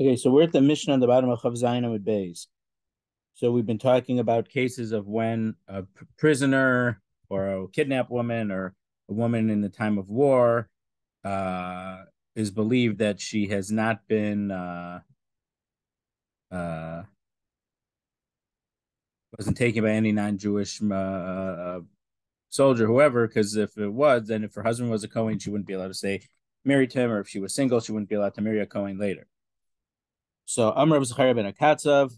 Okay, so we're at the Mishna on the bottom of Chav Zayin with Bays. So we've been talking about cases of when a prisoner or a kidnapped woman or a woman in the time of war uh, is believed that she has not been uh, wasn't taken by any non-Jewish soldier, whoever. Because if it was, then if her husband was a Kohen, she wouldn't be allowed to say married to him, or if she was single, she wouldn't be allowed to marry a Kohen later. So Rabbi Zechariah ben Akatzav,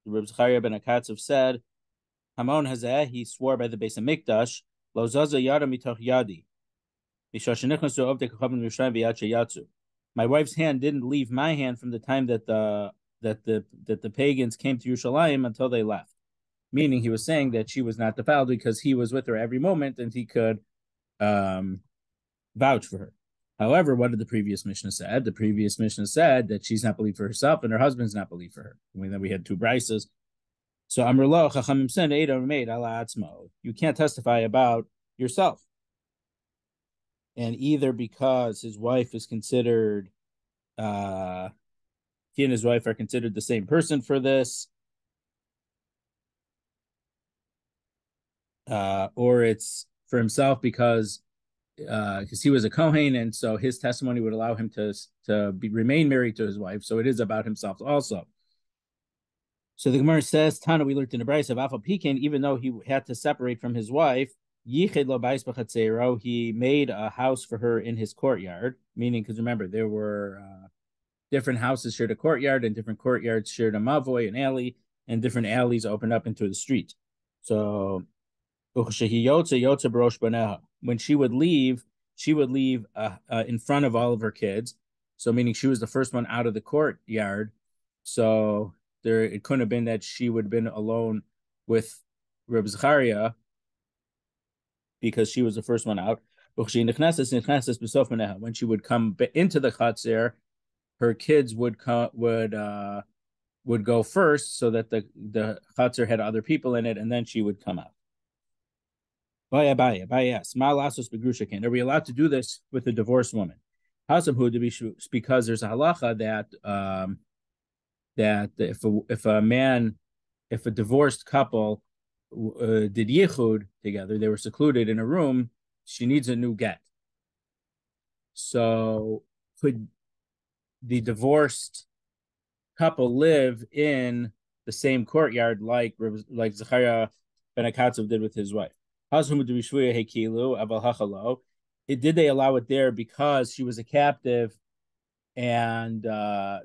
Rabbi Zechariah ben Akatzav said, Hamon Hazeh, he swore by the base of Mikdash, Lo zaza yada mitoch yadi. My wife's hand didn't leave my hand from the time that the pagans came to Yerushalayim until they left. Meaning, he was saying that she was not defiled because he was with her every moment and he could vouch for her. However, what did the previous Mishnah said? The previous Mishnah said that she's not believed for herself and her husband's not believed for her. I mean, then we had two brises. So Amrlo Chachamim said, you can't testify about yourself. And either because his wife is considered, he and his wife are considered the same person for this, or it's for himself because he was a Kohen, and so his testimony would allow him to remain married to his wife. So it is about himself also. So the Gemara says, Tana, we learned in the Brayso of Afal Pikin, even though he had to separate from his wife, Yichid lo bais b'chatzero, he made a house for her in his courtyard. Meaning, because remember, there were different houses shared a courtyard, and different courtyards shared a mavoy, an alley, and different alleys opened up into the street. So when she would leave in front of all of her kids. So meaning she was the first one out of the courtyard. So it couldn't have been that she would have been alone with Reb Zechariah because she was the first one out. When she would come into the Chatzer, her kids would go first so that the Chatzer had other people in it, and then she would come out. Are we allowed to do this with a divorced woman? Because there's a halacha that if a divorced couple did yichud together, they were secluded in a room, she needs a new get. So could the divorced couple live in the same courtyard like Zechariah ben Akatzav did with his wife? Did they allow it there because she was a captive, and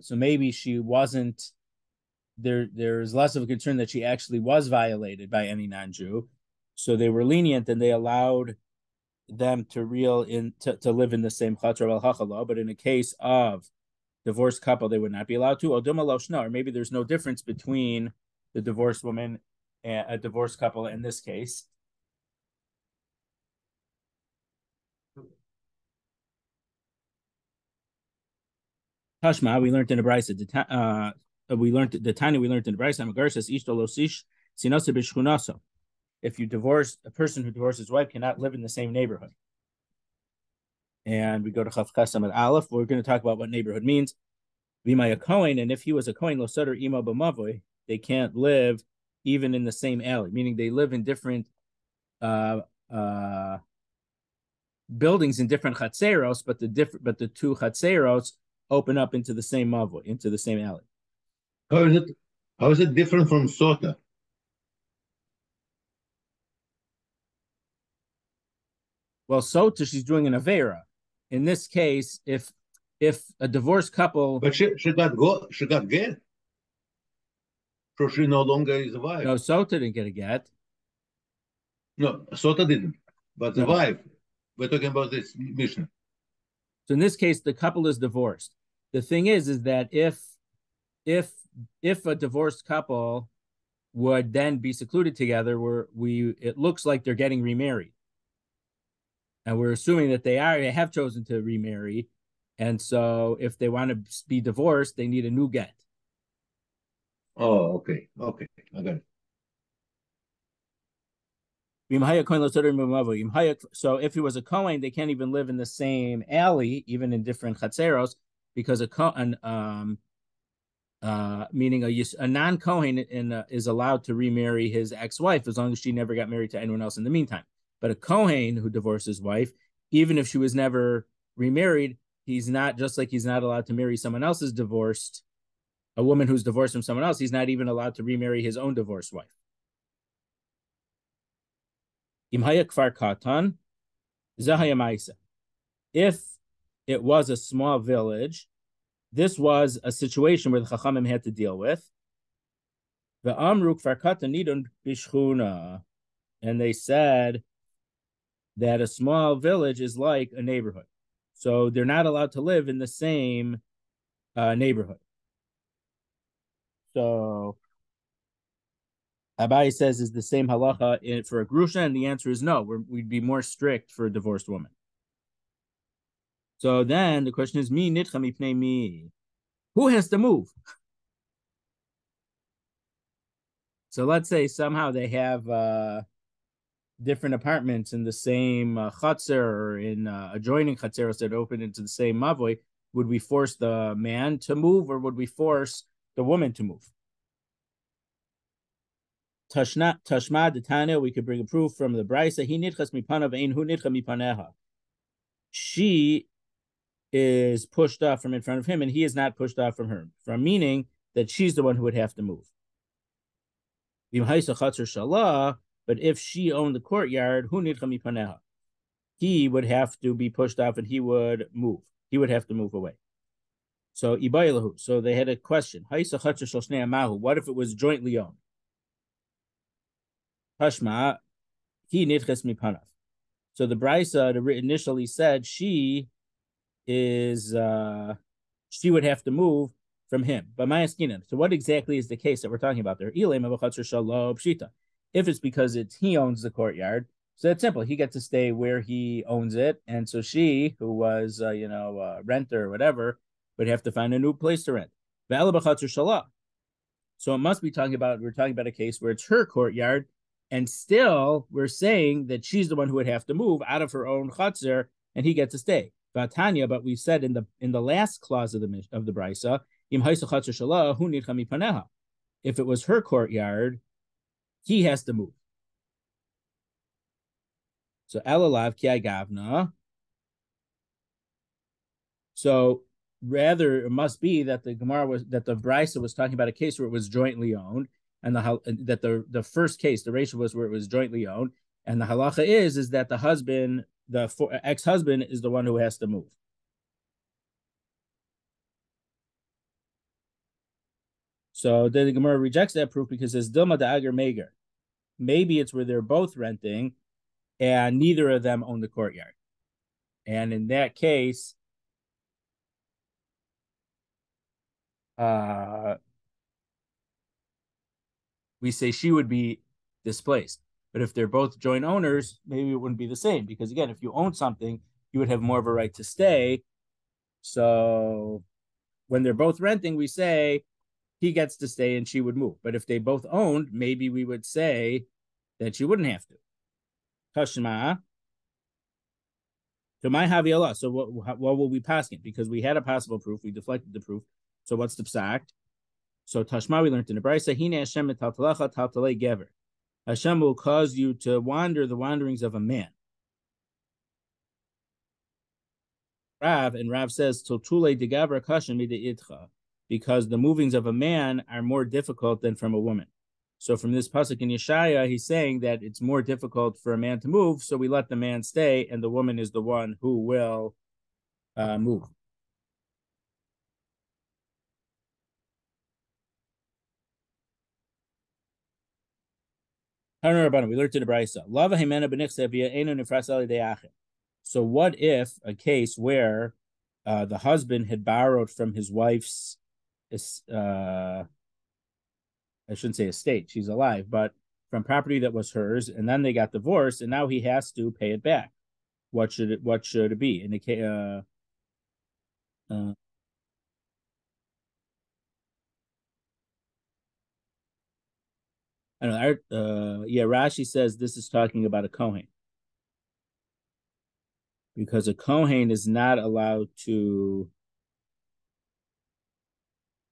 so maybe she wasn't there? There's less of a concern that she actually was violated by any non-Jew, so they were lenient and they allowed them to live in the same chatzar. But in a case of divorced couple, they would not be allowed to. Or maybe there's no difference between the divorced woman and a divorced couple in this case. Tashma, we learned in the Brisa. We learned in the Brisa. If you divorce a person who divorces his wife, cannot live in the same neighborhood. And we go to Chav Chesam at Aleph. We're going to talk about what neighborhood means. V'may a Kohen, and if he was a Kohen, lo soder imo b'mavoy, they can't live even in the same alley. Meaning they live in different buildings in different chatzeros, but the two chatzeros open up into the same mavoi, into the same alley. How is it different from Sota? Well, Sota, she's doing an Avera. In this case, if a divorced couple, but she got get, so she no longer is a wife. No, Sota didn't get a get. No, Sota didn't, but the wife. We're talking about this Mishna. So in this case, the couple is divorced. The thing is that if a divorced couple would then be secluded together, it looks like they're getting remarried, and we're assuming that they have chosen to remarry, and so if they want to be divorced, they need a new get. Oh, okay, I got it. So if he was a Kohen, they can't even live in the same alley, even in different chatzeros, because meaning a non-Kohen is allowed to remarry his ex-wife as long as she never got married to anyone else in the meantime. But a Kohen who divorced his wife, even if she was never remarried, he's not, just like he's not allowed to marry someone else's divorced, a woman who's divorced from someone else, he's not even allowed to remarry his own divorced wife. Imhaya kfar katan, zahaya ma'isa. If it was a small village, this was a situation where the Chachamim had to deal with. The Amruk Farkata Nidon Bishchuna. And they said that a small village is like a neighborhood. So they're not allowed to live in the same neighborhood. So Abai says is the same halacha for a grusha, and the answer is no. We'd be more strict for a divorced woman. So then the question is, mi nitcha mipnei mi? Who has to move? So let's say somehow they have different apartments in the same chutzner or in adjoining chutzneros that open into the same mavoi. Would we force the man to move, or would we force the woman to move? Tashma detanya, we could bring a proof from the Brisa. He nitchas mipanav ein hu nitcha mipaneha. She is pushed off from in front of him, and he is not pushed off from her. From meaning that she's the one who would have to move. But if she owned the courtyard, hu nitcha mipaneha, he would have to be pushed off, and he would move. He would have to move away. So ibaylahu. So they had a question. What if it was jointly owned? Hashma, he nitches mipanav. So the Brisa initially said she would have to move from him. But Mayaskinan. So what exactly is the case that we're talking about there? If it's because he owns the courtyard, so that's simple. He gets to stay where he owns it, and so she, who was renter or whatever, would have to find a new place to rent. So it must be we're talking about a case where it's her courtyard, and still we're saying that she's the one who would have to move out of her own chutzner, and he gets to stay. Vatanya, but we said in the last clause of the Brisa, if it was her courtyard, he has to move. So elalav ki gavna. So rather, it must be that the Brisa was talking about a case where it was jointly owned, and that the first case, the ratio was where it was jointly owned, and the halacha is that the husband, the ex-husband, is the one who has to move. So then the Gemara rejects that proof because it's Dilma da Agar Meger. Maybe it's where they're both renting, and neither of them own the courtyard. And in that case, we say she would be displaced. But if they're both joint owners, maybe it wouldn't be the same. Because again, if you own something, you would have more of a right to stay. So when they're both renting, we say he gets to stay and she would move. But if they both owned, maybe we would say that she wouldn't have to. Kashma. So my Haviyallah. So what will we pass it? Because we had a possible proof, we deflected the proof. So what's the psak? So Tashma, we learned in the Brisa, Hine Hashem metaltalecha taltalei gever. Hashem will cause you to wander the wanderings of a man. Rav says, Totule de gavra kashem itcha, because the movings of a man are more difficult than from a woman. So from this pasuk in Yeshaya, he's saying that it's more difficult for a man to move, so we let the man stay, and the woman is the one who will move. We learned to the Brisa. So what if a case where the husband had borrowed from his wife's, I shouldn't say estate, she's alive, but from property that was hers, and then they got divorced, and now he has to pay it back. What should it be? In the case, I don't know. Rashi says this is talking about a Kohen, because a Kohen is not allowed to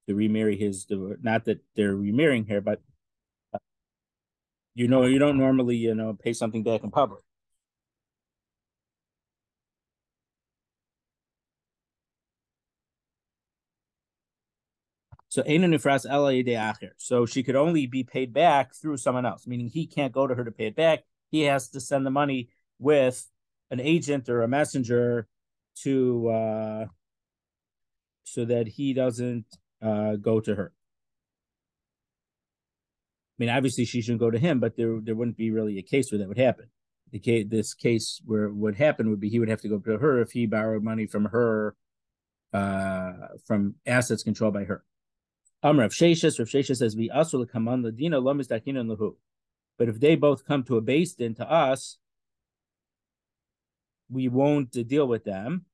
to remarry his. Not that they're remarrying her, but you don't normally pay something back in public. So so she could only be paid back through someone else, meaning he can't go to her to pay it back. He has to send the money with an agent or a messenger to so that he doesn't go to her. I mean, obviously she shouldn't go to him, but there wouldn't be really a case where that would happen. This case where it would happen would be he would have to go to her if he borrowed money from her from assets controlled by her. Rav Sheshes says, "We also come on the dina lo misdakin and lahu." But if they both come to a beis din to us, we won't deal with them.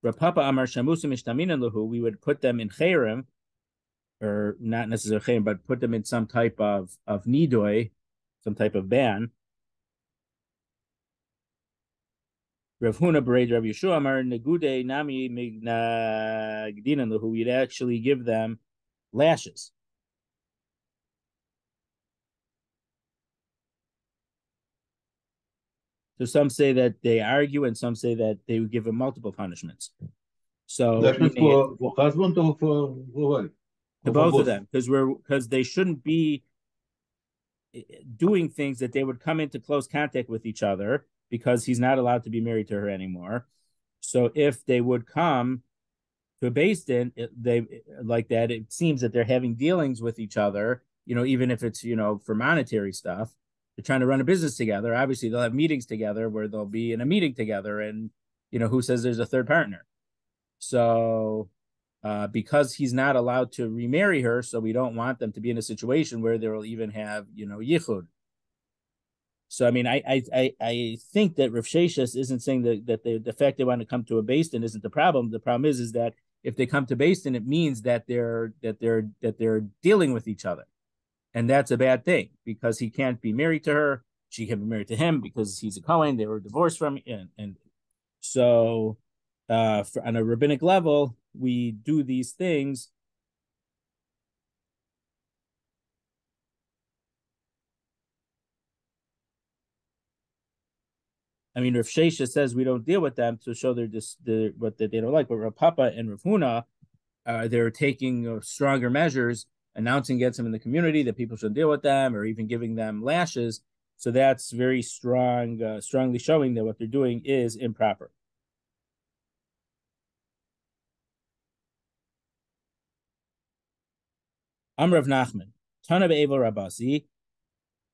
Rav Papa Amar Shamusa Mishtamin and lahu. We would put them in chayrim, or not necessarily chayrim, but put them in some type of nidoi, some type of ban. Rav Huna Bered Rav Yeshua Amar Negude Nami Mignagdin and lahu. We'd actually give them lashes. So some say that they argue, and some say that they would give him multiple punishments. So punishment for husband or for wife? To both of them, because they shouldn't be doing things that they would come into close contact with each other, because he's not allowed to be married to her anymore. So if they would come to a beis din, they like that, it seems that they're having dealings with each other, even if it's for monetary stuff. They're trying to run a business together. Obviously, they'll have meetings together where they'll be in a meeting together, and who says there's a third partner? So because he's not allowed to remarry her, so we don't want them to be in a situation where they will even have yichud. So I mean, I think that Rav Sheshes isn't saying that the fact they want to come to a beis din isn't the problem. The problem is that if they come to beis din, it means that they're dealing with each other. And that's a bad thing, because he can't be married to her. She can't be married to him because he's a Kohen. They were divorced from, and so on a rabbinic level, we do these things. I mean, Rav Shesha says we don't deal with them to show what they don't like. But Rav Papa and Rav Huna, they're taking stronger measures, announcing against them in the community that people should deal with them, or even giving them lashes. So that's very strongly showing that what they're doing is improper. Rav Nachman, Tana be'Eva Rabasi.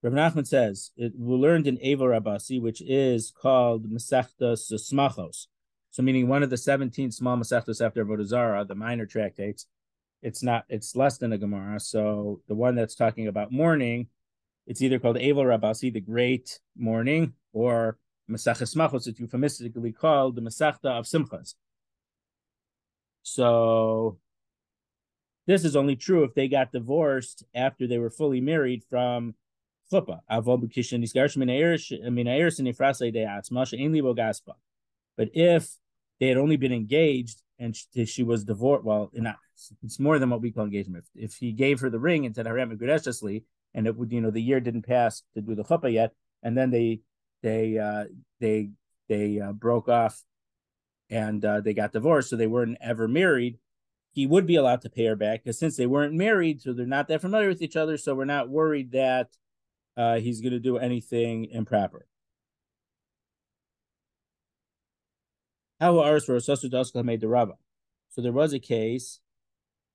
Rav Nachman says we learned in Eva Rabasi, which is called Masechtas Smachos. So meaning one of the 17 small Masechtas after Avodah Zarah, the minor tractates. It's less than a Gemara. So the one that's talking about mourning, it's either called Eva Rabasi, the great mourning, or Masechtas Smachos, it's euphemistically called the Masechta of Simchas. So this is only true if they got divorced after they were fully married from chuppah. But if they had only been engaged and she was divorced, well, it's more than what we call engagement. If he gave her the ring and said Harem Gudeshesli, and it would, the year didn't pass to do the chuppah yet, and then they broke off and they got divorced, so they weren't ever married. He would be allowed to pay her back, because since they weren't married, so they're not that familiar with each other, so we're not worried that he's going to do anything improper. How So there was a case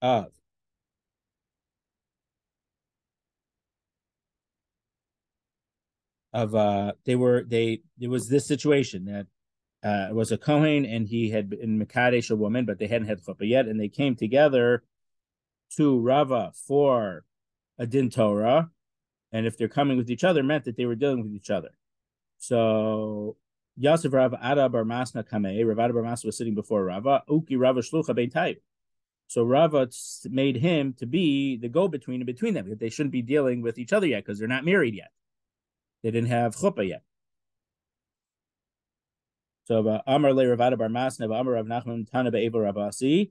of there was this situation that it was a Kohen, and he had been Mekadesh a woman, but they hadn't had chuppah yet, and they came together to Rava for a din Torah, and if they're coming with each other, meant that they were dealing with each other. So Yosef Rav Ada Bar Masna Kamei, Rav Ada Bar Masna was sitting before Rava, Uki Rava Shlucha Bein Taib. So Rava made him to be the go-between between them. They shouldn't be dealing with each other yet, because they're not married yet. They didn't have chuppah yet. So Amar Le Rav Ada Bar Masna, Amar Rav Nachman Tana Be'eva Rabasi.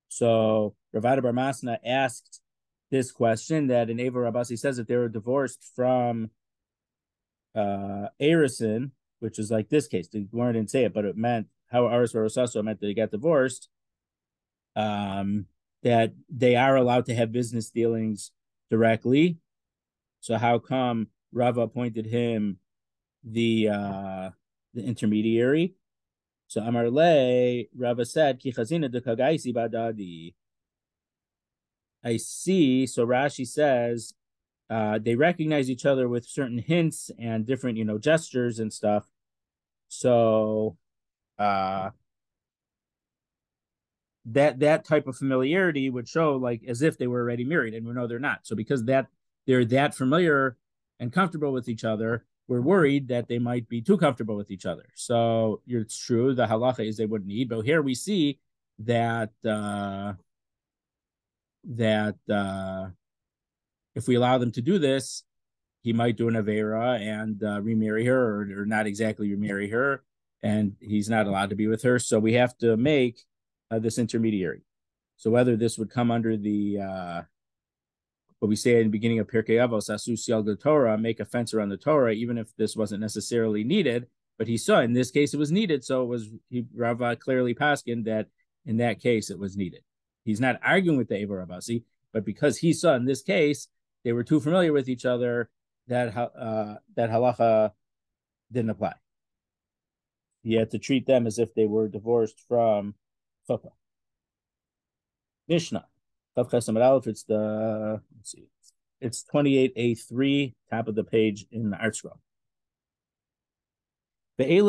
So Ravada Bar Masna asked this question, that in Eva Rabasi says that they were divorced from Arison, which is like this case. The Gemara didn't say it, but it meant how Aris Rosaso meant that they got divorced. That they are allowed to have business dealings directly. So how come Rava appointed him the intermediary? So Amar Le, Rava said, Ki chazina de kagaisi badadi. I see. So Rashi says they recognize each other with certain hints and different, gestures and stuff. So uh, that type of familiarity would show like as if they were already married, and we know they're not. So because they're that familiar and comfortable with each other, we're worried that they might be too comfortable with each other. So it's true, the halacha is they wouldn't need, but here we see that if we allow them to do this, he might do an avera and remarry her, or not exactly remarry her, and he's not allowed to be with her. So we have to make this intermediary. So whether this would come under the what we say in the beginning of Perkei Avos, Asu Sial the Torah, make a fence around the Torah, even if this wasn't necessarily needed, but he saw in this case it was needed. So it was Rava clearly paskin that in that case it was needed. He's not arguing with the Eva Rabasi, but because he saw in this case they were too familiar with each other, that halacha didn't apply. He had to treat them as if they were divorced from Chuppah. Mishna. It's let's see, it's 28a3, top of the page in the art scroll. These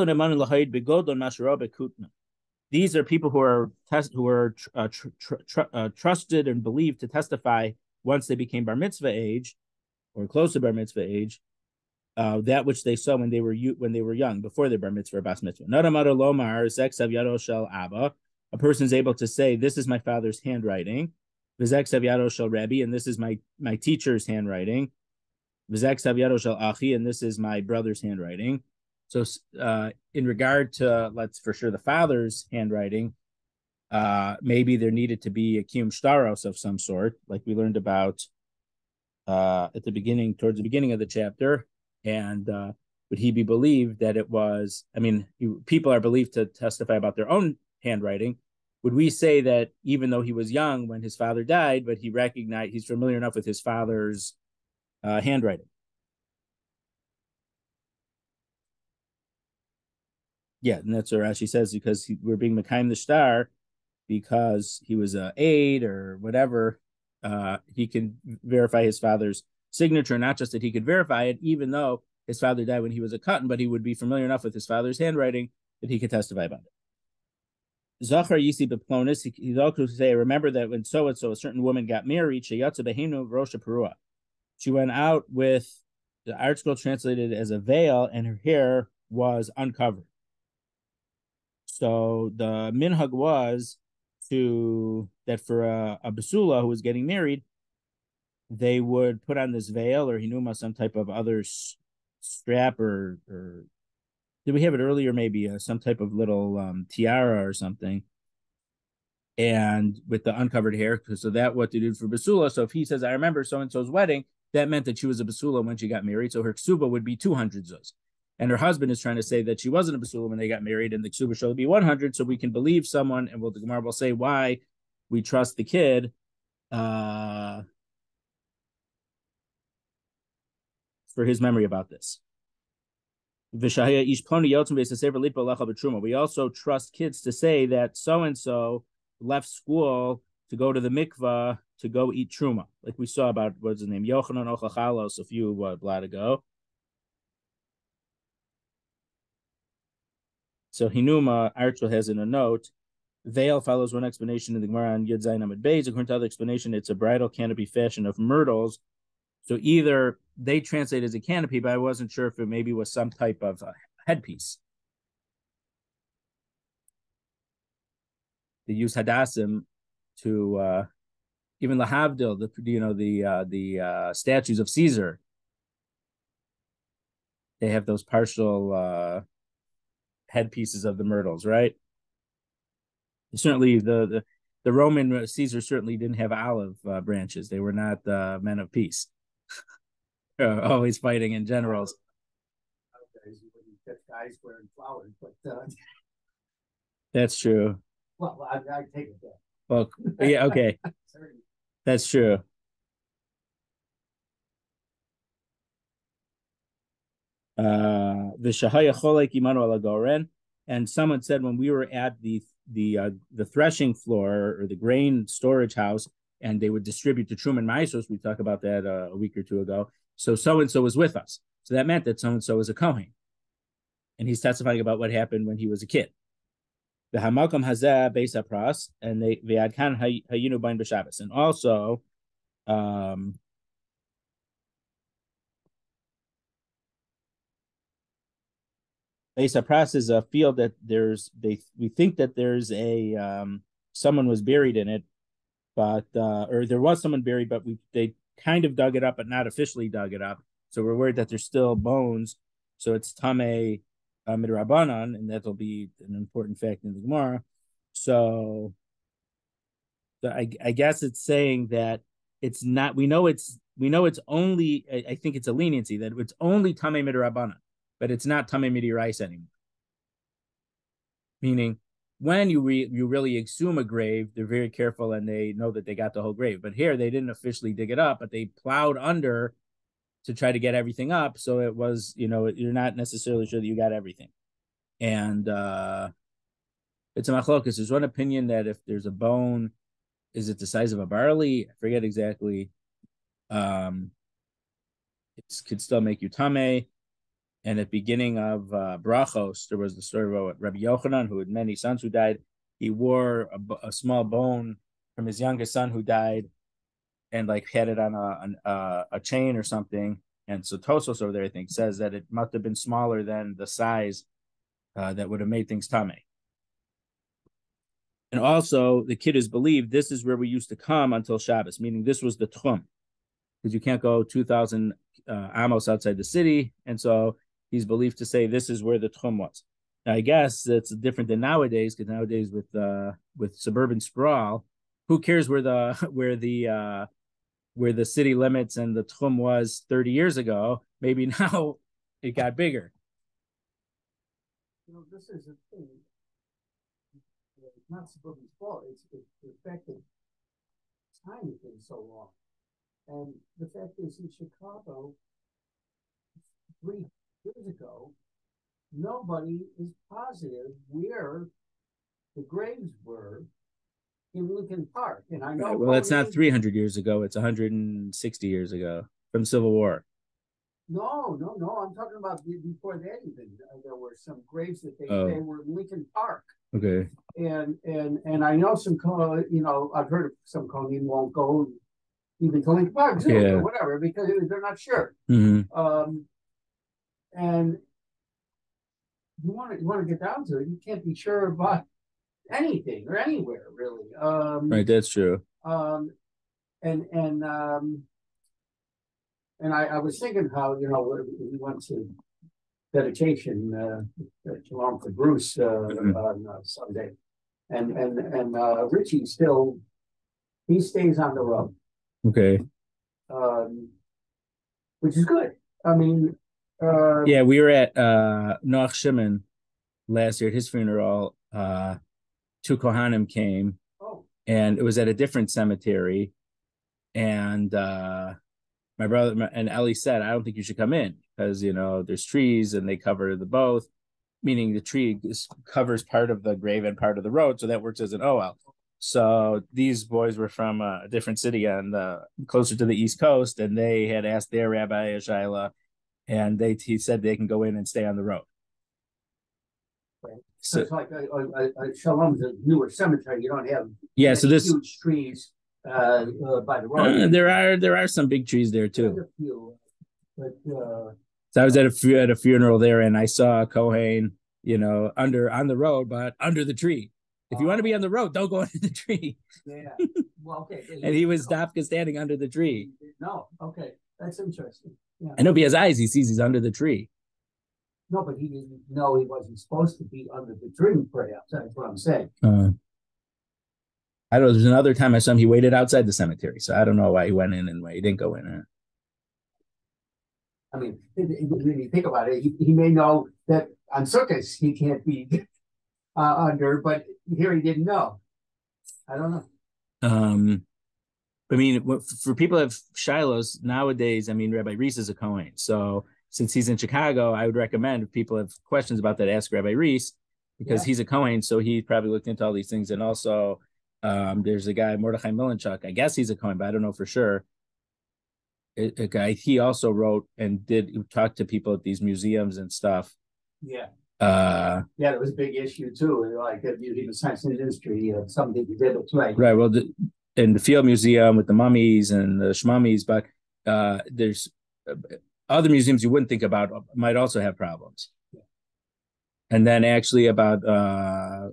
are people who are trusted and believed to testify once they became bar mitzvah age, or close to bar mitzvah age, that which they saw when they were young, before their bar mitzvah or bas mitzvah. A person is able to say, "This is my father's handwriting." V'zek savyado shel Rabbi, and this is my teacher's handwriting. V'zek savyado shel Achi, and this is my brother's handwriting. So, in regard to, let's for sure, the father's handwriting, maybe there needed to be a kiyum shtaros of some sort, like we learned about at the beginning, towards the beginning of the chapter. And would he be believed that it was? I mean, people are believed to testify about their own handwriting. Would we say that even though he was young when his father died, but he's familiar enough with his father's handwriting? Yeah, and that's what Rashi says, because we're being Mekayim the star, because he was an aide or whatever. He can verify his father's signature, not just that he could verify it, even though his father died when he was a cotton, but he would be familiar enough with his father's handwriting that he could testify about it. Zachar Yisi Beplonis, he's also say, remember that when so and so a certain woman got married, Sheyatza Behinu Rosha Perua. She went out with, the art scroll translated as a veil, and her hair was uncovered. So the minhag was that for a basula who was getting married, they would put on this veil or hinuma, some type of other strap, or did we have it earlier? Maybe some type of little tiara or something, and with the uncovered hair. So that what they did for basula. So if he says, "I remember so and so's wedding," that meant that she was a basula when she got married. So her ksuba would be 200 zuz. And her husband is trying to say that she wasn't a basula when they got married, and the ksuba should be 100. So we can believe someone, and the Gemara will say why we trust the kid for his memory about this. We also trust kids to say that so and so left school to go to the mikvah to go eat truma, like we saw about what's his name, Yochanan Ochachalos, a few blad ago. So Hinuma Archel has in a note, veil follows one explanation in the Gemara on Yud Zayin Amud Beis. According to other explanation, it's a bridal canopy fashion of myrtles. So either they translate as a canopy, but I wasn't sure if it maybe was some type of headpiece. They use hadassim to even lahavdil, the statues of Caesar. They have those partial headpieces of the myrtles, right? Certainly, the the Roman Caesar certainly didn't have olive branches. They were not men of peace. Always fighting in generals. Guys wearing flowers, but That's true. well, I take it that. Well, yeah, okay, that's true. V'shahaya cholek imanu ala goren, and someone said when we were at the threshing floor or the grain storage house, and they would distribute the Truman Meisos. We talked about that a week or two ago. So and so was with us. So that meant that so and so was a Kohen, and he's testifying about what happened when he was a kid. The Hamalkam Hazeh Beis Apras, and they Ve'adkan Hayinu Bain B'Shabbos, and also Beis Apras is a field that we think that there's a someone was buried in it, but or there was someone buried, but they kind of dug it up, but not officially dug it up. So we're worried that there's still bones. So it's Tameh Midrabanan, and that'll be an important fact in the Gemara. So I guess it's saying that it's not. We know it's only. I think it's a leniency that it's only Tameh Midrabanan, but it's not Tameh Midirais anymore. Meaning, when you really exhume a grave, they're very careful and they know that they got the whole grave. But here, they didn't officially dig it up, but they plowed under to try to get everything up. So it was, you're not necessarily sure that you got everything. And it's a machlokas. There's one opinion that if there's a bone, is it the size of a barley? I forget exactly. It could still make you tameh. And at the beginning of Brachos, there was the story about Rabbi Yochanan, who had many sons who died. He wore a small bone from his youngest son who died, and had it on a chain or something. And so Tosos over there, I think, says that it must have been smaller than the size that would have made things tameh. And also, the kid is believed this is where we used to come until Shabbos, meaning this was the Tchum, because you can't go 2,000 amos outside the city, and so he's believed to say this is where the Tchum was. Now, I guess that's different than nowadays, because nowadays with suburban sprawl, who cares where the city limits and the Tchum was 30 years ago? Maybe now it got bigger. This is a thing. It's not suburban sprawl. It's the fact that time has been so long. And the fact is, in Chicago, 3 years ago, nobody is positive where the graves were in Lincoln Park. And I know. Well, it's not 300 years ago. It's 160 years ago from the Civil War. No. I'm talking about before that even. There were some graves that they say were in Lincoln Park. Okay. And I know some, I've heard of some Kohen won't go even to Lincoln Park Zoo or whatever because they're not sure. Mm-hmm. And you want to get down to it, you can't be sure about anything or anywhere really. Right, that's true. And I was thinking how we went to dedication along for Bruce on Sunday, and Richie he stays on the road. Okay. Which is good. I mean, yeah, we were at Noach Shimon last year at his funeral. 2 Kohanim came, and it was at a different cemetery. And my brother and Ellie said, "I don't think you should come in because there's trees and they cover the both, meaning the tree covers part of the grave and part of the road, so that works as an OL." So these boys were from a different city on closer to the East Coast, and they had asked their rabbi Shaila, and he said they can go in and stay on the road. Right. So it's like Shalom's a newer cemetery. You don't have so this huge trees by the road. There are some big trees there too. There's a few, but so I was at a funeral there, and I saw a Kohen, on the road, but under the tree. If you want to be on the road, don't go under the tree. Yeah. Well, okay. And he was Dafka standing under the tree. No. Okay. That's interesting. Yeah. I know, he has eyes. He sees he's under the tree. No, but he didn't know he wasn't supposed to be under the tree, perhaps. That's what I'm saying. I don't know. There's another time I saw him. He waited outside the cemetery, so I don't know why he went in and why he didn't go in. I mean, when you think about it, he may know that on Sukkot he can't be under, but here he didn't know. I don't know. I mean, for people who have shilohs nowadays, I mean, Rabbi Reese is a Kohen. So since he's in Chicago, I would recommend if people have questions about that, ask Rabbi Reese because he's a Kohen. So he probably looked into all these things. And also, there's a guy, Mordechai Milanchuk. I guess he's a Kohen, but I don't know for sure. A guy, he also wrote and did talk to people at these museums and stuff. Yeah. Yeah, that was a big issue too. Like the Museum of Science and Industry, something you did right. Right. Well, in the Field Museum with the mummies and the shmummies, but there's other museums you wouldn't think about might also have problems. Yeah. And then actually about a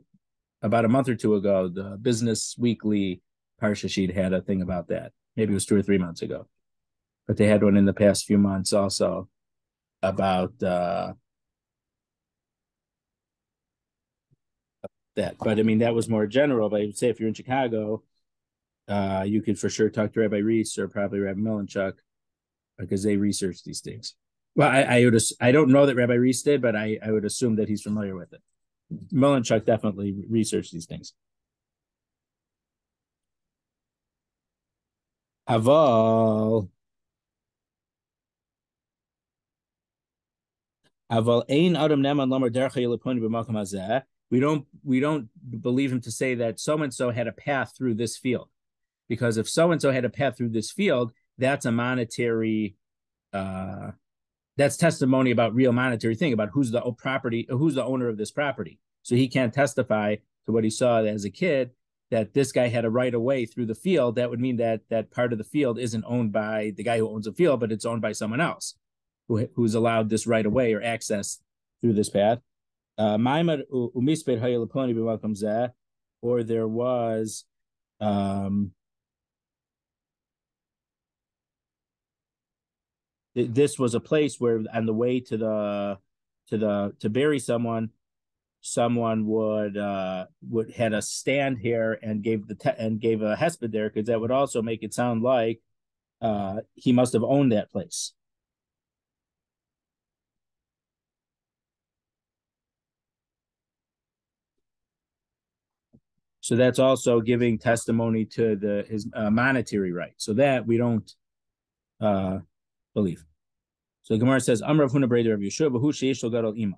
month or two ago, the Business Weekly Parsha sheet had a thing about that. Maybe it was 2 or 3 months ago, but they had one in the past few months also about that. But I mean, that was more general. But I would say if you're in Chicago, you could for sure talk to Rabbi Reese or probably Rabbi Milanchuk because they research these things. Well, I don't know that Rabbi Reese did, but I would assume that he's familiar with it. Milanchuk definitely researched these things. Aval ein adam neman lamar derech yelaponi b'makom hazeh. We don't believe him to say that so and so had a path through this field, because if so and so had a path through this field, that's a monetary. That's testimony about real monetary thing about who's the property, who's the owner of this property. So he can't testify to what he saw as a kid that this guy had a right of way through the field. That would mean that that part of the field isn't owned by the guy who owns the field, but it's owned by someone else who's allowed this right of way or access through this path. Or there was this was a place where on the way to bury someone would had a stand here and gave a hesped there, because that would also make it sound like he must have owned that place. So that's also giving testimony to his monetary right. So that we don't believe. So the Gemara says, Amrav Huna Breder of Yeshua, Bahu Sheish Gadol Ima.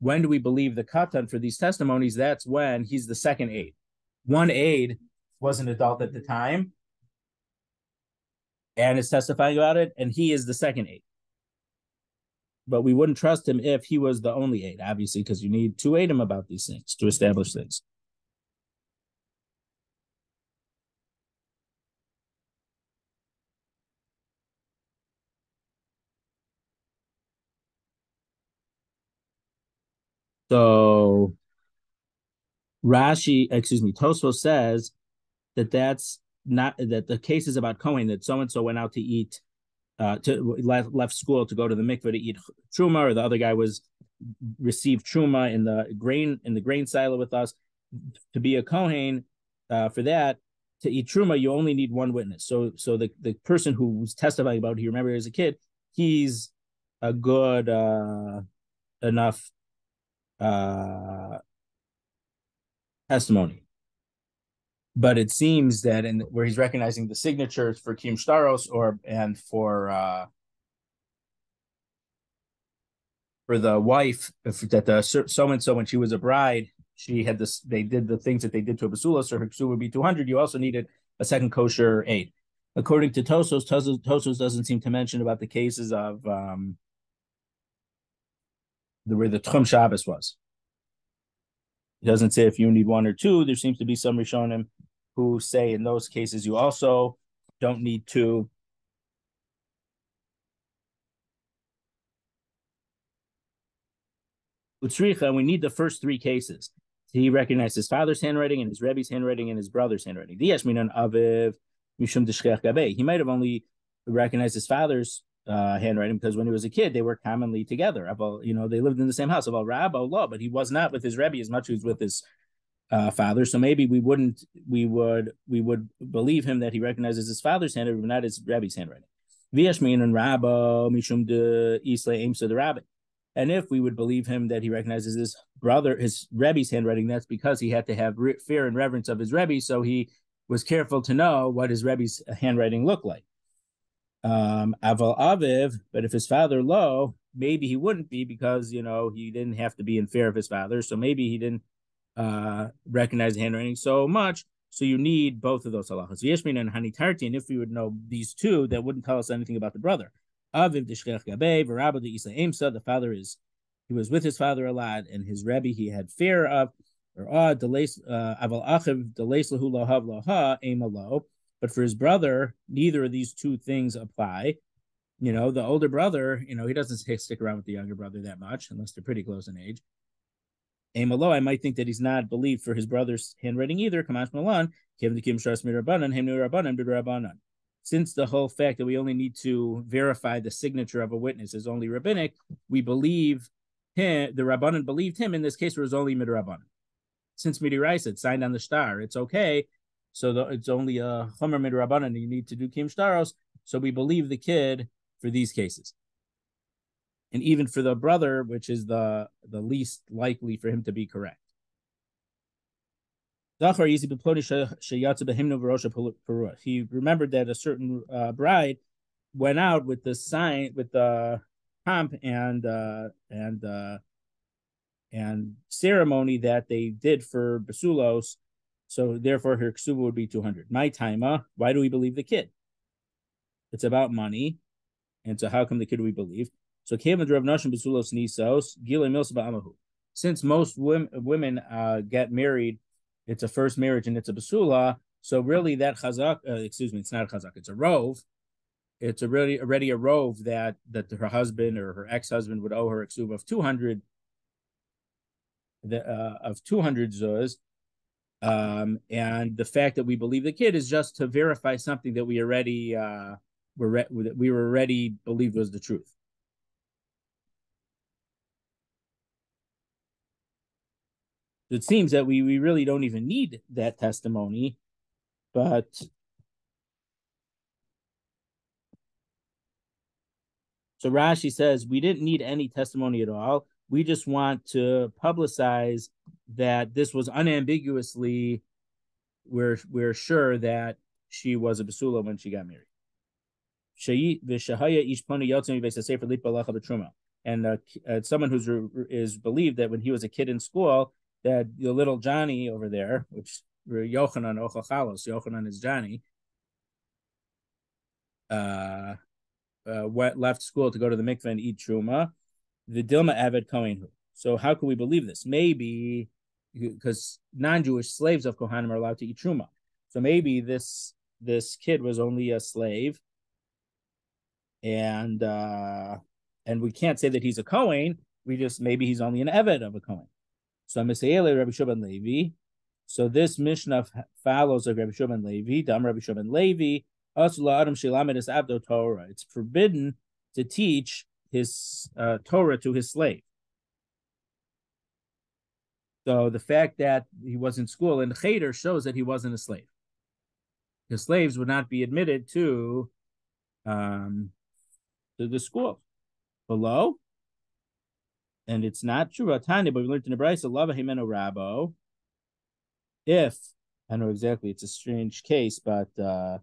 When do we believe the katan for these testimonies? That's when he's the second aide. One aide was an adult at the time and is testifying about it, and he is the second aide. But we wouldn't trust him if he was the only aide, obviously, because you need two aidim about these things to establish things. So Tosfos says that's not, that the case is about Kohen, that so-and-so went out to eat, left school to go to the mikveh to eat truma, or the other guy received truma in the grain silo with us. To be a Kohen, for that, to eat truma, you only need one witness. So the person who was testifying about it, you remember as a kid, he's a good enough testimony. But it seems that where he's recognizing the signatures for Kim Staros and for the wife, that the so and so, when she was a bride, she had this. They did the things that they did to a basula, so her ksu would be 200. You also needed a second kosher aid. According to Tosfos doesn't seem to mention about the cases of where the Tchum Shabbos was. It doesn't say if you need one or two. There seems to be some Rishonim who say in those cases you also don't need two. Utsricha, we need the first three cases. He recognized his father's handwriting and his Rebbe's handwriting and his brother's handwriting. He might have only recognized his father's handwriting because when he was a kid, they were commonly together. They lived in the same house. But he was not with his Rebbe as much as with his father. So maybe we would believe him that he recognizes his father's handwriting, but not his Rebbe's handwriting. V'yashmin and Rabbo mishum de isle aimsa the Rabbi. And if we would believe him that he recognizes his Rebbe's handwriting, that's because he had to have fear and reverence of his Rebbe, so he was careful to know what his Rebbe's handwriting looked like. Aval Aviv, but if his father lo, maybe he wouldn't be because he didn't have to be in fear of his father, so maybe he didn't recognize the handwriting so much. So you need both of those halachas. Yeshmin and Hanitarti, and if we would know these two, that wouldn't tell us anything about the brother. Aviv Dishchech Gabe, Verabba de Isa Aimsa, the father he was with his father a lot, and his Rebbe he had fear of, or Aval Achiv Deleis Lahu Lahav Laha Aimalo. But for his brother, neither of these two things apply. The older brother, he doesn't stick around with the younger brother that much, unless they're pretty close in age. Amalo, I might think that he's not believed for his brother's handwriting either. Kamash Malan, since the whole fact that we only need to verify the signature of a witness is only rabbinic, we believe him. The Rabbanan believed him. In this case, it was only midrabanan. Since midiraisa, it's signed on the star, it's okay. So it's only a chomer midrabanan, and you need to do kim shtaros. So we believe the kid for these cases. And even for the brother, which is the least likely for him to be correct. He remembered that a certain bride went out with the sign, with the pomp and ceremony that they did for Basulos. So therefore, her ksuba would be 200. My taima. Why do we believe the kid? It's about money, and so how come the kid we believe? So since most women get married, it's a first marriage and it's a basula. So really, that chazak, it's not a chazak, it's a rove. It's already a rove that her husband or her ex-husband would owe her a ksuba of 200 zuz. And the fact that we believe the kid is just to verify something that we already we were already believed was the truth. It seems that we really don't even need that testimony, but so Rashi says we didn't need any testimony at all. We just want to publicize that this was unambiguously, we're sure that she was a basula when she got married. And someone is believed that when he was a kid in school, that the little Johnny over there, which Yochanan Ochachalos, Yochanan is Johnny, left school to go to the mikveh and eat truma. The Dilma Avid Kohen. So how can we believe this? Maybe because non-Jewish slaves of Kohanim are allowed to eat truma. So maybe this kid was only a slave, and we can't say that he's a Kohen. Maybe he's only an Eved of a Kohen. So Misayele Rabbi Shimon Levi. So this Mishnah follows of Rabbi Shimon Levi. Dam Rabbi Shimon Levi. It's forbidden to teach his Torah to his slave. So the fact that he was in school in Cheder shows that he wasn't a slave. His slaves would not be admitted to the school below. And it's not true. Tanya, but we learned in the Brisa, Lava Himeno Rabo. If I know exactly, it's a strange case, but a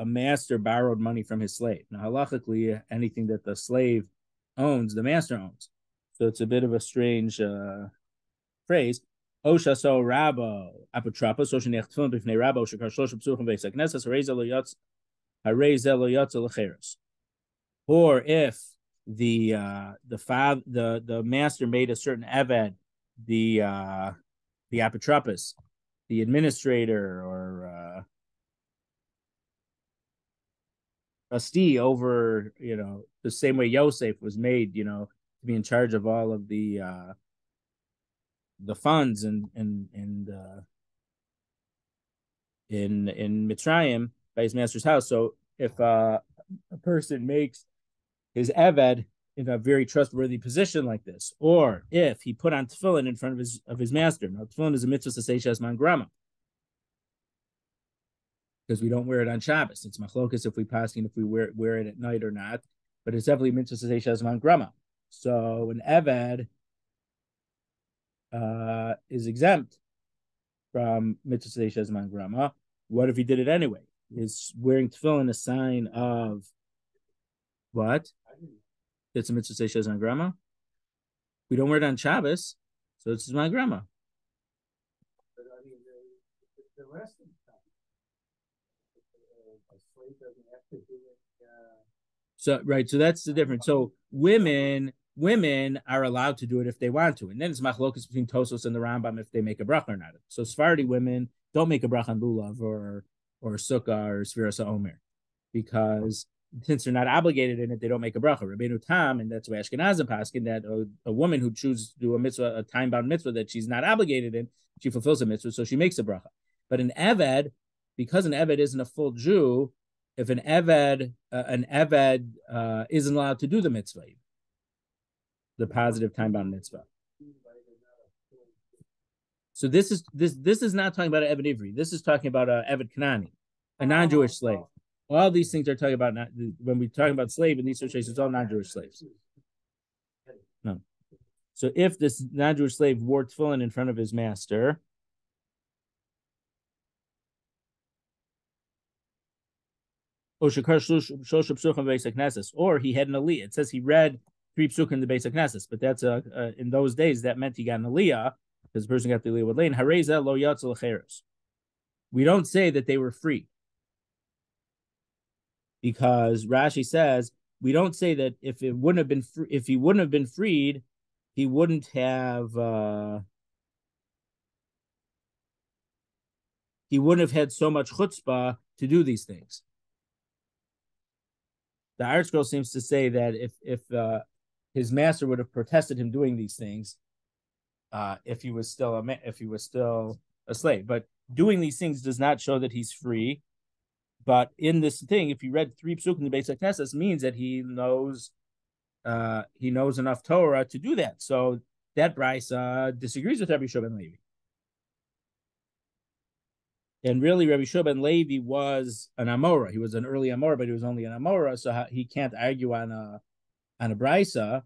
master borrowed money from his slave. Now, halachically, anything that the slave owns, the master owns. So it's a bit of a strange phrase. Osha so rabo apotropos osha nechtfun b'fnei rabo osha karshlosh b'suchim v'esak nesas harei zelo yotz lecheres. Or if the master made a certain eved, the apotropos, the administrator or trustee over, the same way Yosef was made, to be in charge of all of the funds in Mitzrayim by his master's house. So if a person makes his eved in a very trustworthy position like this, or if he put on tefillin in front of his master. Now, tefillin is a mitzvah to say shas man grama, because we don't wear it on Shabbos. It's machlokas if we passing if we wear it at night or not, but it's definitely mitzvah to say shas man grama. So an eved is exempt from mitzvah to say shas man grama. What if he did it anyway? Is wearing tefillin a sign of what? It's a mitzvah to say shas man grama. We don't wear it on Shabbos, so it's my grandma. But I mean, the rest of the time, a slave doesn't have to do it. So right, so that's the difference. So women are allowed to do it if they want to, and then it's machlokas between Tosos and the Rambam if they make a bracha or not. So Sephardi women don't make a bracha on lulav or sukkah or sfiras omer, because since they're not obligated in it, they don't make a bracha. Rabbeinu Tam, and that's why Ashkenazim paskin that a woman who chooses to do a mitzvah, a time-bound mitzvah that she's not obligated in, she fulfills a mitzvah, so she makes a bracha. But an eved, because an eved isn't a full Jew, if an eved isn't allowed to do the mitzvah, the positive time-bound mitzvah. So this is not talking about an eved ivri. This is talking about an eved Kanani, a non-Jewish slave. All these things are talking about not, when we talk about slave in these situations, it's all non-Jewish slaves. No. So if this non-Jewish slave wore tefillin in front of his master, or he had an aliyah. It says he read 3 psukim in the basic Knesset, but that's in those days that meant he got an aliyah because the person got the aliyah with lane. Hareza lo yatzel cheres. We don't say that they were free, because Rashi says we don't say that if he wouldn't have been freed, he wouldn't have had so much chutzpah to do these things. The Art Scroll seems to say that if his master would have protested him doing these things, if he was still a slave, but doing these things does not show that he's free. But in this thing, if he read 3 psukim in the basic Knesset, means that he knows enough Torah to do that. So that brisa disagrees with Rabbi Shua ben Levi. And really, Rabbi Shua ben Levi was an Amora. He was an early Amora, but he was only an Amora, so he can't argue on a brisa.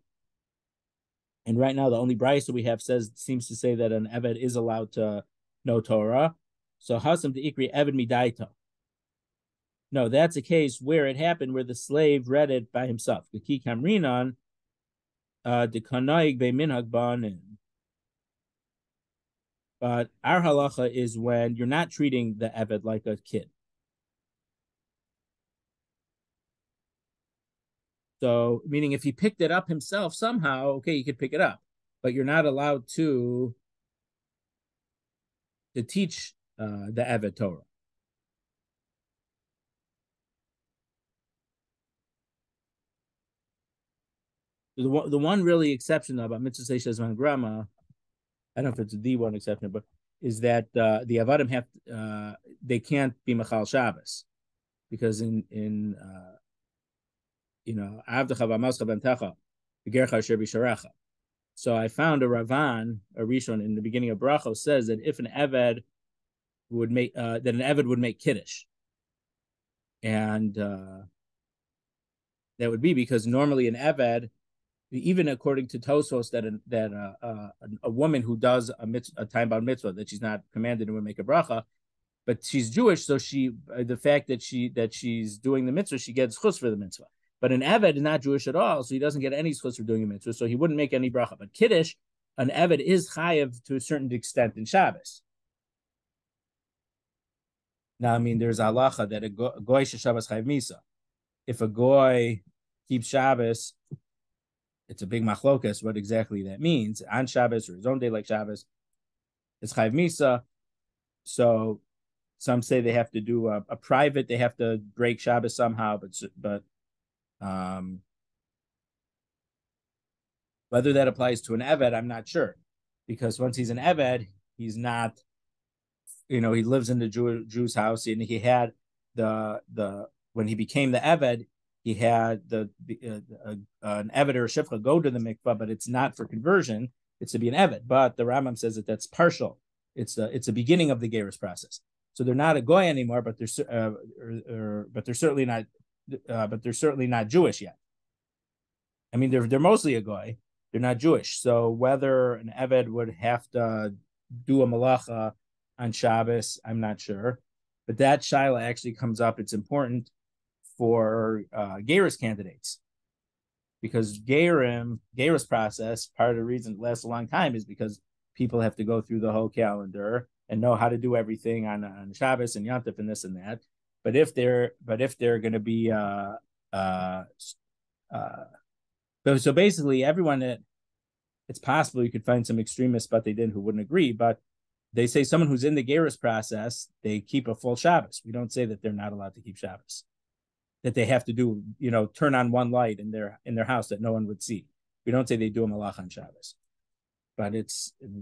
And right now, the only brisa we have seems to say that an Eved is allowed to know Torah. So Hasam de Ikri Eved Midaito. No, that's a case where it happened where the slave read it by himself. The Ki Kamrinan, the Kanaig be Minhag Banin. But our halacha is when you're not treating the Eved like a kid. So, meaning if he picked it up himself somehow, okay, you could pick it up, but you're not allowed to teach the Eved Torah. The one really exception about mitzvah seishes man grama, I don't know if it's the one exception, but is that the avadim have they can't be machal Shabbos, because in avdecha v'amascha bentecha v'gercha asher b'sharecha. So I found a Ravan, a Rishon in the beginning of Brachos says that if an Eved would make that an Eved would make Kiddush, and that would be because normally an Eved, even according to Tosos, that a woman who does a time-bound mitzvah that she's not commanded to make a bracha, but she's Jewish, so the fact that she's doing the mitzvah, she gets chus for the mitzvah. But an Eved is not Jewish at all, so he doesn't get any chus for doing a mitzvah, so he wouldn't make any bracha. But Kiddush, an Eved is chayav to a certain extent in Shabbos. Now, I mean, there's halacha that a goy Shabbos chayav misa. If a goy keeps Shabbos, it's a big machlokas what exactly that means on Shabbos or his own day like Shabbos. It's chayav misa. So some say they have to do a private. They have to break Shabbos somehow, but whether that applies to an Eved, I'm not sure, because once he's an Eved, he's not. He lives in the Jew's house, and he had the when he became the Eved, he had an eved or a shifcha go to the mikvah, but it's not for conversion. It's to be an eved. But the Rambam says that that's partial. It's a beginning of the gerus process. So they're not a goy anymore, but they're certainly not. But they're certainly not Jewish yet. I mean, they're mostly a goy. They're not Jewish. So whether an eved would have to do a malacha on Shabbos, I'm not sure. But that shaila actually comes up. It's important for gerus candidates, because gerus process, part of the reason it lasts a long time is because people have to go through the whole calendar and know how to do everything on Shabbos and Yom Tov and this and that. But if they're going to be so basically everyone that it's possible you could find some extremists, but they didn't, who wouldn't agree. But they say someone who's in the gerus process, they keep a full Shabbos. We don't say that they're not allowed to keep Shabbos, that they have to do, turn on one light in their house that no one would see. We don't say they do a malach on Shabbos, but it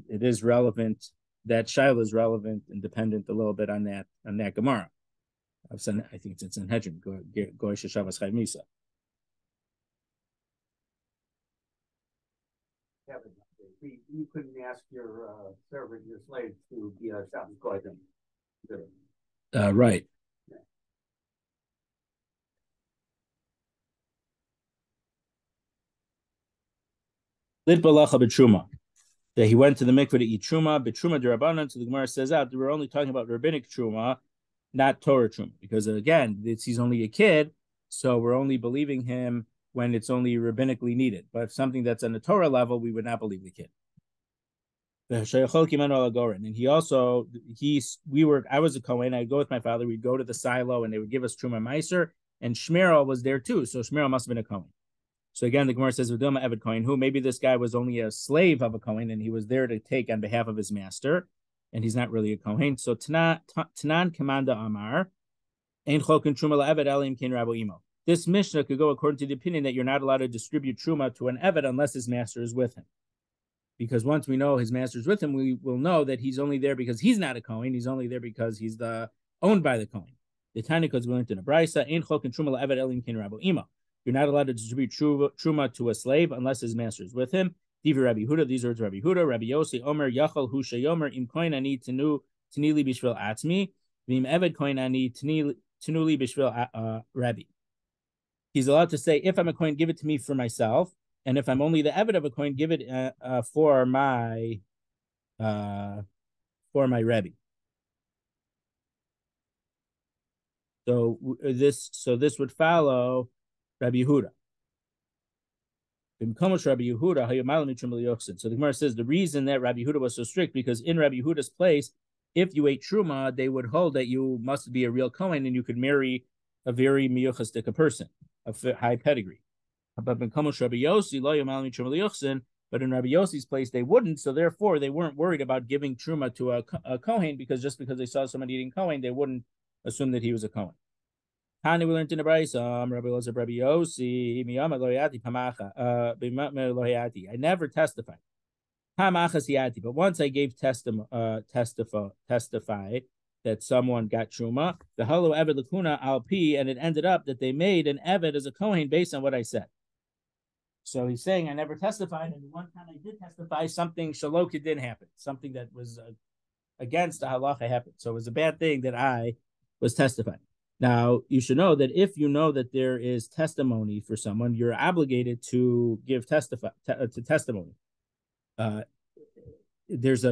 is relevant. That shaila is relevant and dependent a little bit on that Gemara. I think it's in Sanhedrin. Goy Shabbos Chai Misa. You couldn't ask your servant, your slave, to be a Shabbos goy then. Right. Lit balacha b'truma. That he went to the mikveh to eat truma, b'truma d'Rabbanan. So the Gemara says out that we're only talking about rabbinic truma, not Torah truma, because again, he's only a kid, so we're only believing him when it's only rabbinically needed. But if something that's on the Torah level, we would not believe the kid. And he also, I was a Kohen, I'd go with my father, we'd go to the silo and they would give us truma meiser, and Shmerel was there too, so Shmerel must have been a Kohen. So again, the Gemara says, V'dilma Eved Kohen, who maybe this guy was only a slave of a Kohen and he was there to take on behalf of his master, and he's not really a Kohen. So Tanan Kamanda Amar, Ein Chokin Truma LaEved Elim Ken Rabo Imo. This Mishnah could go according to the opinion that you're not allowed to distribute Truma to an Eved unless his master is with him. Because once we know his master's with him, we will know that he's only there because he's not a Kohen. He's only there because he's owned by the Kohen. The Tanya codes went in a brisa. Ein Chokin Truma LaEved Elim Ken Rabo Imo. You're not allowed to distribute truma to a slave unless his master is with him. Divi Rabbi Huda, these words Rabbi Huda, Rabbi Yossi, Omer, Yachal, Hu Shayomer, Im Koin Ani Tenuli Bishvil Atzmi, Vim Eved Koin Ani Tenuli Bishvil Rabbi. He's allowed to say, if I'm a coin, give it to me for myself, and if I'm only the Eved of a coin, give it for my Rabbi. So this would follow Rabbi Yehuda. So the Gemara says the reason that Rabbi Yehuda was so strict, because in Rabbi Yehuda's place, if you ate truma, they would hold that you must be a real Kohen and you could marry a very miyuchastika person of high pedigree. But in Rabbi Yossi's place, they wouldn't. So therefore, they weren't worried about giving truma to a Kohen, because just because they saw somebody eating Kohen, they wouldn't assume that he was a Kohen. Tani, we learned in the brisa, Rabbi Lazar, Rabbi Yossi, I never testified. But once I gave testify that someone got truma, the halo eved lakuna alpi, and it ended up that they made an eved as a kohen based on what I said. So he's saying I never testified, and one time I did testify, something shaloka didn't happen, something that was against the halacha happened. So it was a bad thing that I was testifying. Now, you should know that if you know that there is testimony for someone, you're obligated to give testimony. There's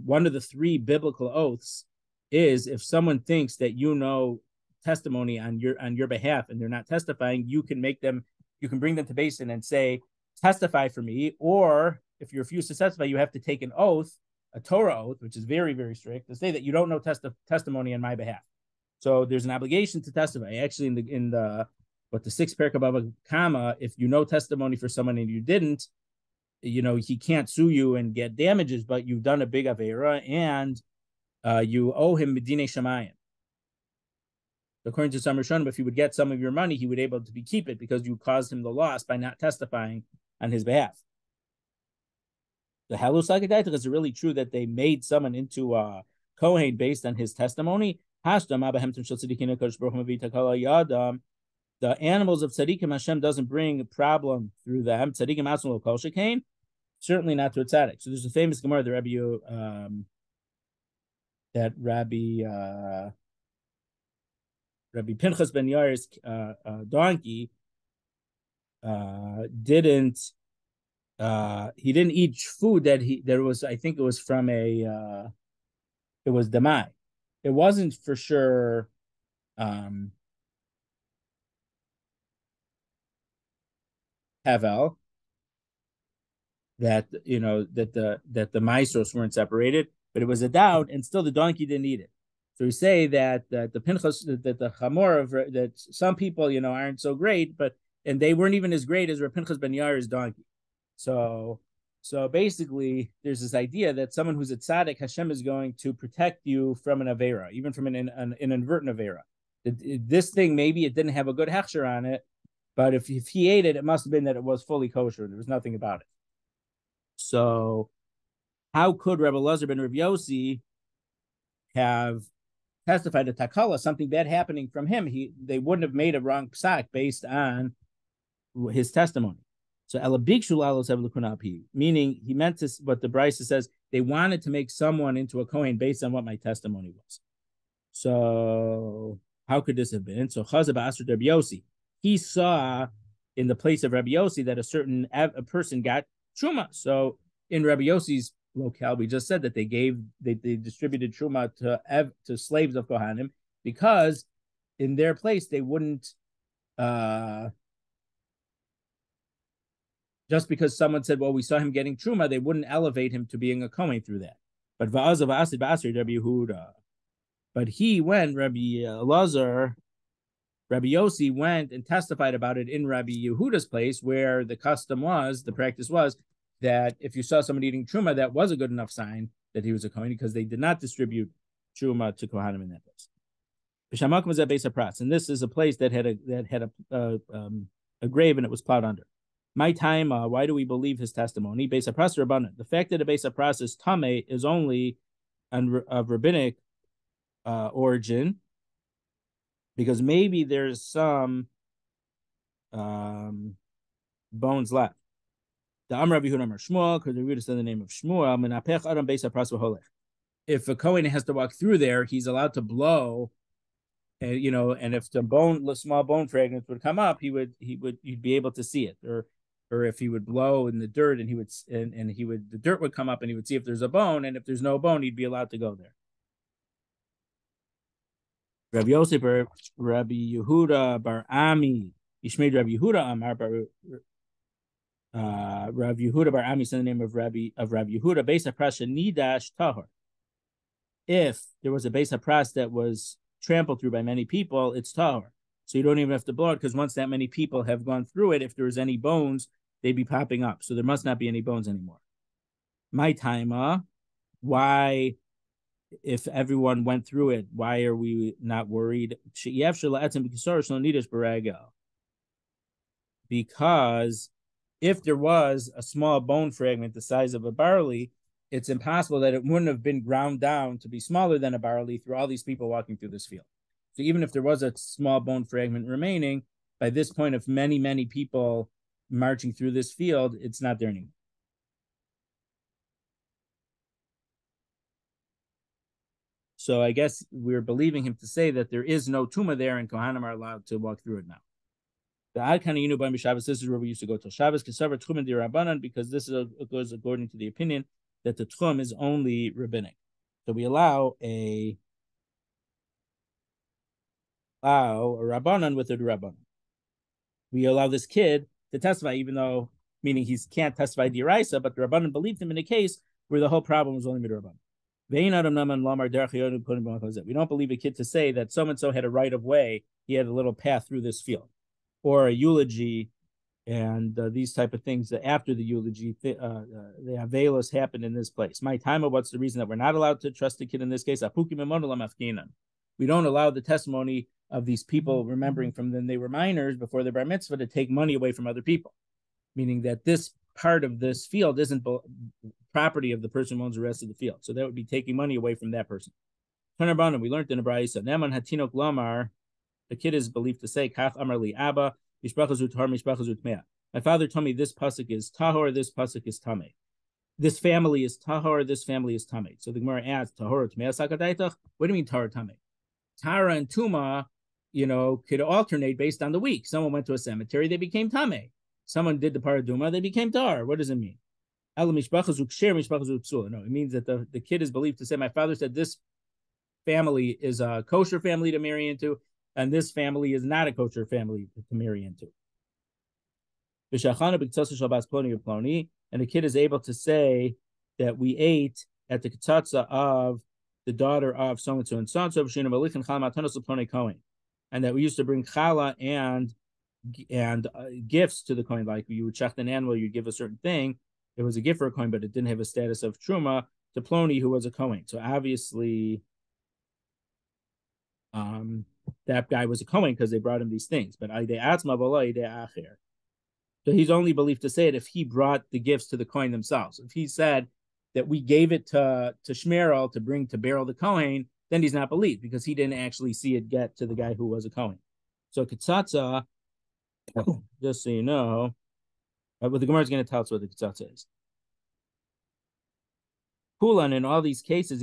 one of the three biblical oaths is if someone thinks that you know testimony on your behalf and they're not testifying, you can bring them to basin and say, testify for me. Or if you refuse to testify, you have to take an oath, a Torah oath, which is very, very strict, to say that you don't know testimony on my behalf. So there's an obligation to testify. Actually, in the sixth perek above comma, if you know testimony for someone and you didn't, he can't sue you and get damages, but you've done a big avera and you owe him medine shamayim. According to some Rishonim, if he would get some of your money, he would be able to keep it because you caused him the loss by not testifying on his behalf. The halus hakadaita, is it really true that they made someone into a kohen based on his testimony? The the animals of tzaddikim, Hashem doesn't bring a problem through them. Tzaddikim atzon lo kol shekain, certainly not to a tzaddik. So there's a famous Gemara, the Rabbi Pinchas ben Yair's donkey didn't eat food that was, I think it was from it was damai. It wasn't for sure Havel, that the maestros weren't separated, but it was a doubt, and still the donkey didn't eat it. So we say that the Pinchas, that the Chamor of that some people aren't so great, and they weren't even as great as Rabbi Pinchas ben Yair's donkey. So basically, there's this idea that someone who's a tzaddik, Hashem is going to protect you from an avera, even from an inadvertent avera. This thing, maybe it didn't have a good hechsher on it, but if he ate it, it must have been that it was fully kosher. There was nothing about it. So how could Rabbi Lazar ben Rabbi Yossi have testified to takala, something bad happening from him? They wouldn't have made a wrong psak based on his testimony. So meaning he meant to, what the Brisa says, they wanted to make someone into a Kohen based on what my testimony was. So how could this have been? So Chazab Asr Rabbi Yossi, he saw in the place of Rabbi Yossi that a person got truma. So in Rabbi Yossi's locale, we just said that they distributed truma to slaves of Kohanim, because in their place they wouldn't just because someone said, well, we saw him getting truma, they wouldn't elevate him to being a Kohen through that. But va'azav asid ba'asir Rabbi Yehuda. But he went, Rabbi Yossi went and testified about it in Rabbi Yehuda's place, where the practice was that if you saw somebody eating truma, that was a good enough sign that he was a Kohen, because they did not distribute truma to Kohanim in that place. B'shamakom was at Beis HaPras, and this is a place that had a grave and it was plowed under. My time, why do we believe his testimony? Beis HaPras Rabbanan. The fact that a Beis HaPras is tameh is only of rabbinic origin, because maybe there's some bones left. The Amar Rabbi Yehuda Amar Shmuel, because we said the name of Shmuel, Menapech Adam Beis HaPras v'holech. If a Kohen has to walk through there, he's allowed to blow, and if the small bone fragments would come up, you'd be able to see it, or if he would blow in the dirt and the dirt would come up and he would see if there's a bone, and if there's no bone, he'd be allowed to go there. Rabbi Yosef, Rabbi Yehuda bar Ami, Yishmei Rabbi Yehuda Amar Rabbi Yehuda bar Ami, in the name of Rabbi Yehuda, Beis HaPras nidash tahor. If there was a Beis HaPras that was trampled through by many people, it's tahor. So you don't even have to blow it, because once that many people have gone through it, if there's any bones, they'd be popping up. So there must not be any bones anymore. My time, why, if everyone went through it, why are we not worried? Because if there was a small bone fragment the size of a barley, it's impossible that it wouldn't have been ground down to be smaller than a barley through all these people walking through this field. So even if there was a small bone fragment remaining, by this point of many, many people marching through this field, it's not there anymore. So I guess we're believing him to say that there is no tumah there, and Kohanim are allowed to walk through it now. The Ad Kana Yinu B'Yom Shabbos, this is where we used to go till Shabbos, Kesavar Tchum D'Rabbanan, because this goes according to the opinion that the Tchum is only rabbinic. So we allow a Rabbanan with a Rabbanan. We allow this kid to testify, even though, meaning he can't testify d'oraisa, but the Rabbanan believed him in a case where the whole problem was only midrabbanan. We don't believe a kid to say that so-and-so had a right of way, he had a little path through this field, or a eulogy, and these type of things that after the eulogy, the avelos happened in this place. My time, what's the reason that we're not allowed to trust the kid in this case? We don't allow the testimony of these people remembering from when they were minors before the bar mitzvah to take money away from other people, meaning that this part of this field isn't property of the person who owns the rest of the field. So that would be taking money away from that person. We learned in the Brisa, the kid is believed to say, Kach Amar Li Abba, Mishpacha Zu Tahor, Mishpacha Zu Tmea. My father told me this pasuk is Tahor, this pasuk is Tameh. This family is Tahor, this family is Tameh. So the Gemara asks, Tahor Tmea Sakadaitach? What do you mean Tahor Tameh? Tara and Tuma, could alternate based on the week. Someone went to a cemetery, they became Tameh. Someone did the Paraduma, they became Tahor. What does it mean? No, it means that the kid is believed to say, my father said this family is a kosher family to marry into, and this family is not a kosher family to marry into. And the kid is able to say that we ate at the ketzatza of the daughter of so-and-so and so-and-so, and that we used to bring challah and gifts to the coin, like you would shecht an animal, you'd give a certain thing. It was a gift for a coin, but it didn't have a status of truma to Ploni, who was a Kohen. So obviously, that guy was a Kohen because they brought him these things. But so he's only believed to say it if he brought the gifts to the Kohen themselves. If he said that we gave it to Shmerel to bring to Beryl the Kohen, then he's not believed because he didn't actually see it get to the guy who was a Kohen. So Ketzatza, just so you know, what the Gemara is going to tell us what the Ketzatza is. Kulan, in all these cases,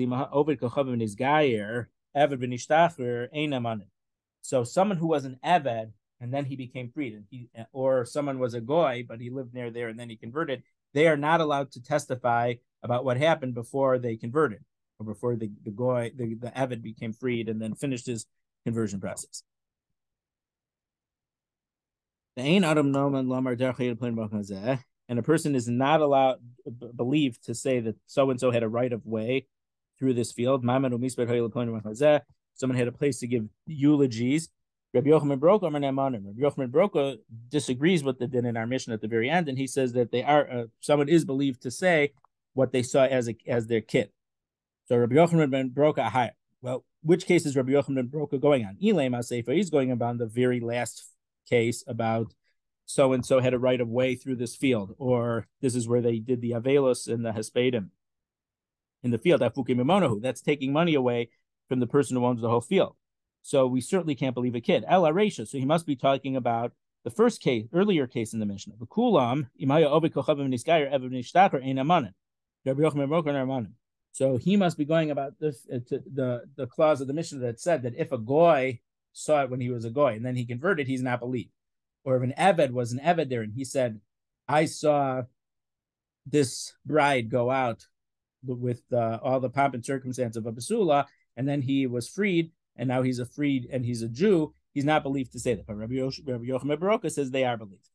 so someone who was an Eved and then he became freed, or someone was a Goy, but he lived near there and then he converted, they are not allowed to testify about what happened before they converted, or before the Goy, the Eved became freed and then finished his conversion process. And a person is not allowed, believed to say that so-and-so had a right of way through this field. Someone had a place to give eulogies. Rabbi Yochanan Broka disagrees with the din in our Mishna at the very end, and he says that they are someone is believed to say what they saw as their kid. So Rabbi Yochanan ben Broka, well, which case is Rabbi Yochanan ben Broka going on? Ilay Maseifa, he's going about the very last case about so-and-so had a right of way through this field, or this is where they did the Avelos and the Hespedim in the field. That's taking money away from the person who owns the whole field. So we certainly can't believe a kid. El Aresha, so he must be talking about the first case, earlier case in the Mishnah. So he must be going about this, the clause of the Mishnah that said that if a Goy saw it when he was a Goy and then he converted, he's not believed. Or if an Eved was an Eved there and he said, I saw this bride go out with all the pomp and circumstance of a Basula, and then he was freed, and now he's a Jew, he's not believed to say that. But Rabbi Yochanan Baroka says they are believed.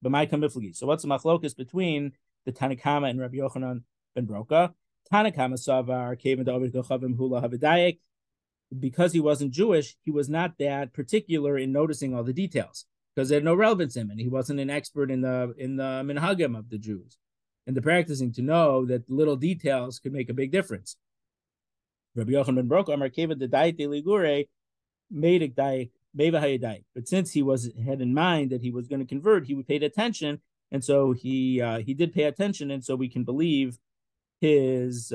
But my kamiflagi. So what's the machlokas between the Tanakama and Rabbi Yochanan ben Broka? Tanakama savar kevin da'ovid kochavim hula havidayek. Because he wasn't Jewish, he was not that particular in noticing all the details, because they had no relevance to him, and he wasn't an expert in the minhagim of the Jews and the practicing to know that little details could make a big difference. Rabbi Yochanan ben Broka Amar Keva the Dayik de Ligure made a Dayik Meva Hayadayik. But since he had in mind that he was going to convert, he paid attention, and so he did pay attention, and so we can believe his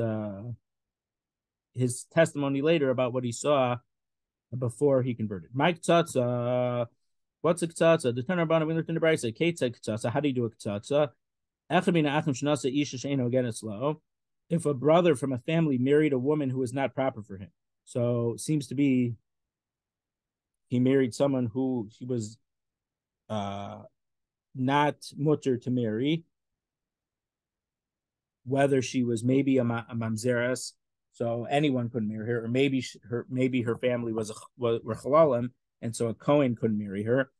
testimony later about what he saw before he converted. Mike Tzatza, what's a Tzatza? The Tanur Bana we learned in the Brisa. Kate said Tzatza. How do you do a Tzatza? If a brother from a family married a woman who was not proper for him, so it seems to be he married someone who he was not mutter to marry, whether she was maybe a mamzeres, so anyone couldn't marry her, or maybe her family were chalalim, and so a Kohen couldn't marry her.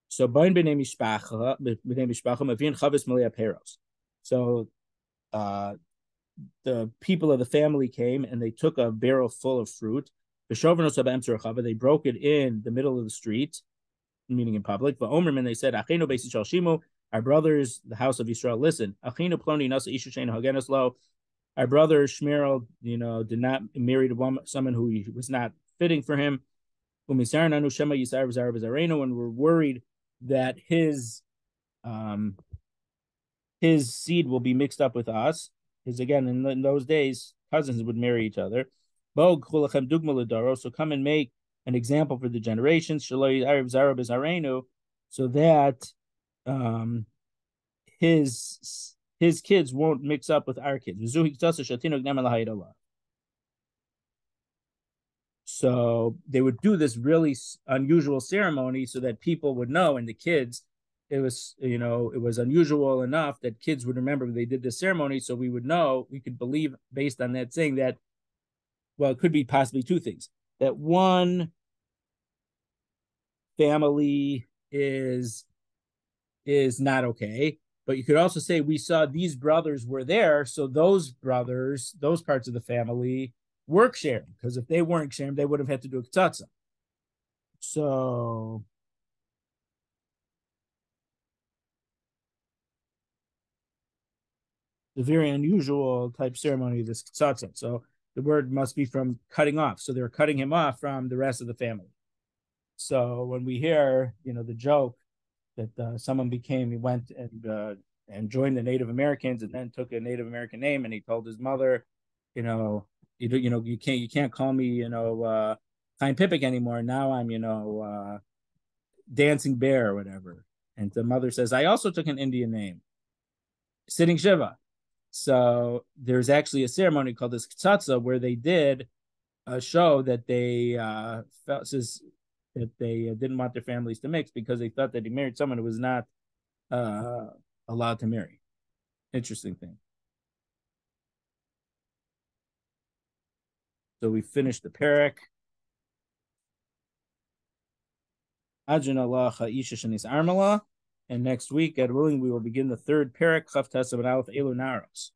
So so the people of the family came and they took a barrel full of fruit. They broke it in the middle of the street, meaning in public. But Omerman, they said, our brothers, the house of Yisrael, listen. Our brother Shmerel, did not marry someone who was not fitting for him. And we're worried that his seed will be mixed up with us. Because again, in those days, cousins would marry each other. So come and make an example for the generations, so that his kids won't mix up with our kids. So they would do this really unusual ceremony so that people would know, and the kids, it was unusual enough that kids would remember they did this ceremony, so we would know, we could believe based on that saying that, well, it could be possibly two things. That one family is not okay, but you could also say we saw these brothers were there, so those brothers, those parts of the family, work sharing, because if they weren't sharing, they would have had to do a ktsatsa. So the very unusual type ceremony of this ktsatsa. So the word must be from cutting off. So they're cutting him off from the rest of the family. So when we hear, the joke that someone he went and joined the Native Americans and then took a Native American name, and he told his mother, you can't call me, Time Pipik anymore. Now I'm, Dancing Bear or whatever. And the mother says, I also took an Indian name, Sitting Shiva. So there's actually a ceremony called this Ktsatsa where they did show that they felt that they didn't want their families to mix because they thought that he married someone who was not allowed to marry. Interesting thing. So we finished the perek. And next week, God willing, we will begin the third perek, Chaf Tesam and Aleph Elu Naros.